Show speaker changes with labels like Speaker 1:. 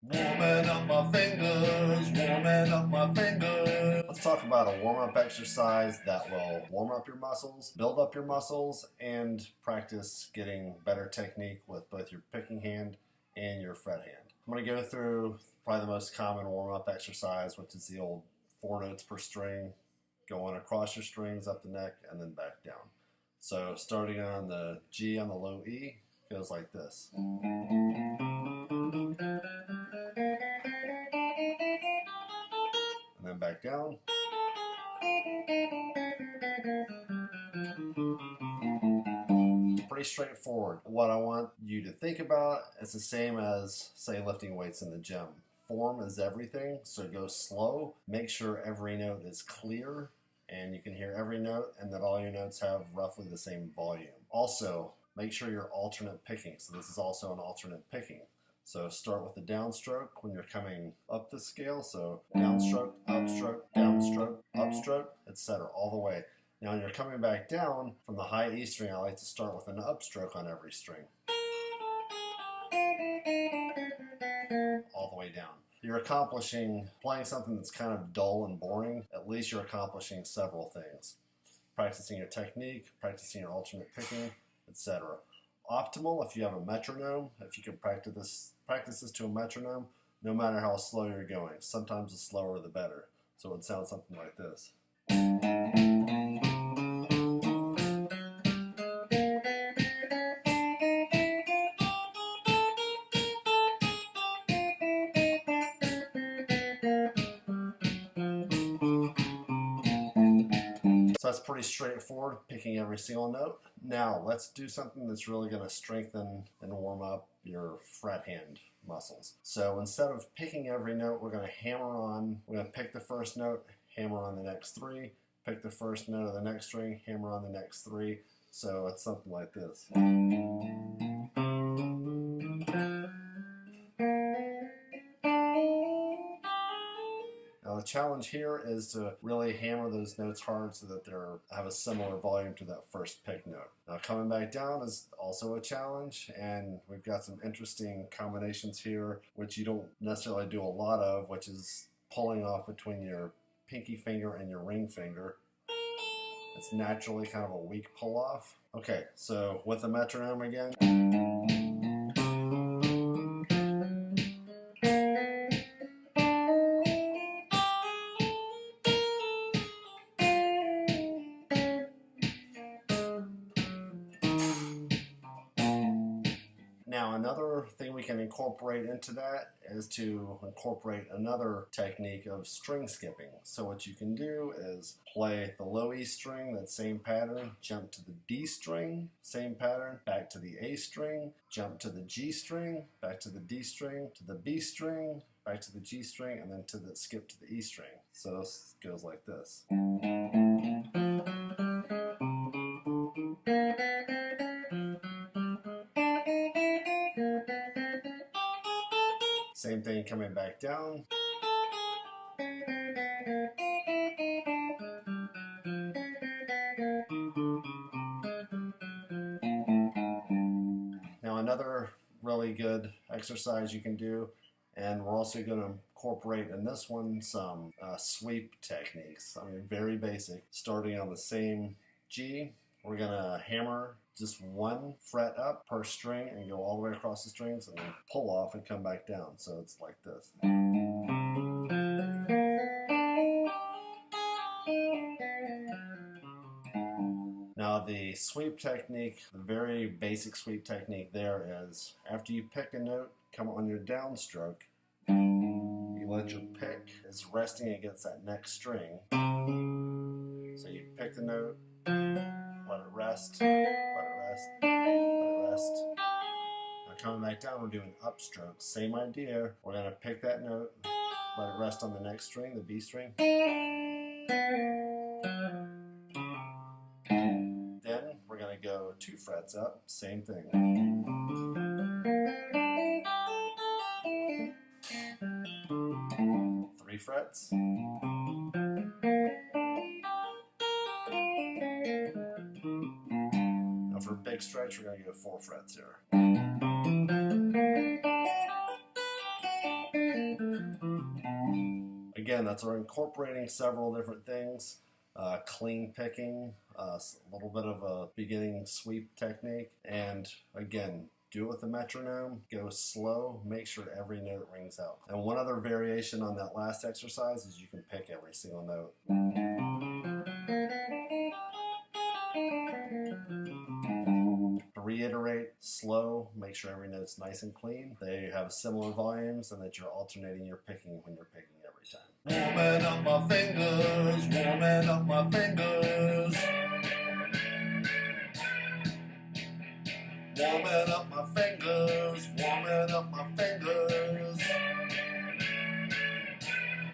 Speaker 1: Warming up my fingers, warming up my fingers. Let's talk about a warm-up exercise that will warm up your muscles, build up your muscles, and practice getting better technique with both your picking hand and your fret hand. I'm going to go through probably the most common warm-up exercise, which is the old 4 notes per string, going across your strings, up the neck, and then back down. So starting on the G on the low E, goes like this. And then back down. Pretty straightforward. What I want you to think about is the same as, say, lifting weights in the gym. Form is everything, so go slow. Make sure every note is clear and you can hear every note and that all your notes have roughly the same volume. Also, make sure you're alternate picking. So this is also an alternate picking. So start with the downstroke when you're coming up the scale. So downstroke, upstroke, etc. all the way. Now when you're coming back down from the high E string, I like to start with an upstroke on every string. All the way down. You're accomplishing, playing something that's kind of dull and boring, at least you're accomplishing several things. Practicing your technique, practicing your alternate picking, etc. Optimal if you have a metronome, if you can practice this to a metronome, no matter how slow you're going. Sometimes the slower the better. So it would sound something like this. So that's pretty straightforward, picking every single note. Now let's do something that's really going to strengthen and warm up your fret hand muscles. So instead of picking every note, we're going to hammer on, we're going to pick the first note, hammer on the next 3, pick the first note of the next string, hammer on the next 3. So it's something like this. Now the challenge here is to really hammer those notes hard so that they have a similar volume to that first pick note. Now coming back down is also a challenge, and we've got some interesting combinations here which you don't necessarily do a lot of, which is pulling off between your pinky finger and your ring finger. It's naturally kind of a weak pull off. Okay, so with the metronome again. Now another thing we can incorporate into that is to incorporate another technique of string skipping. So what you can do is play the low E string, that same pattern, jump to the D string, same pattern, back to the A string, jump to the G string, back to the D string, to the B string, back to the G string, and then to the skip to the E string. So this goes like this. Same thing coming back down. Now another really good exercise you can do, and we're also going to incorporate in this one some sweep techniques. I mean, very basic. Starting on the same G, we're going to hammer just 1 fret up per string and go all the way across the strings and then pull off and come back down. So it's like this. Now the sweep technique, the very basic sweep technique there is after you pick a note, come on your downstroke, you let your pick is resting against that next string. So you pick the note, let it rest, let it rest, let it rest. Now coming back down, we're doing upstroke. Same idea. We're going to pick that note, let it rest on the next string, the B string. Then we're going to go 2 frets up, same thing. 3 frets. Now for a big stretch, we're going to go 4 frets here. again, that's incorporating several different things. Clean picking, a little bit of a beginning sweep technique, and again, do it with the metronome, go slow, make sure every note rings out. And one other variation on that last exercise is you can pick every single note. To reiterate, slow, make sure every note's nice and clean. They have similar volumes and that you're alternating your picking when you're picking every time. Warming up my fingers, warming up my fingers.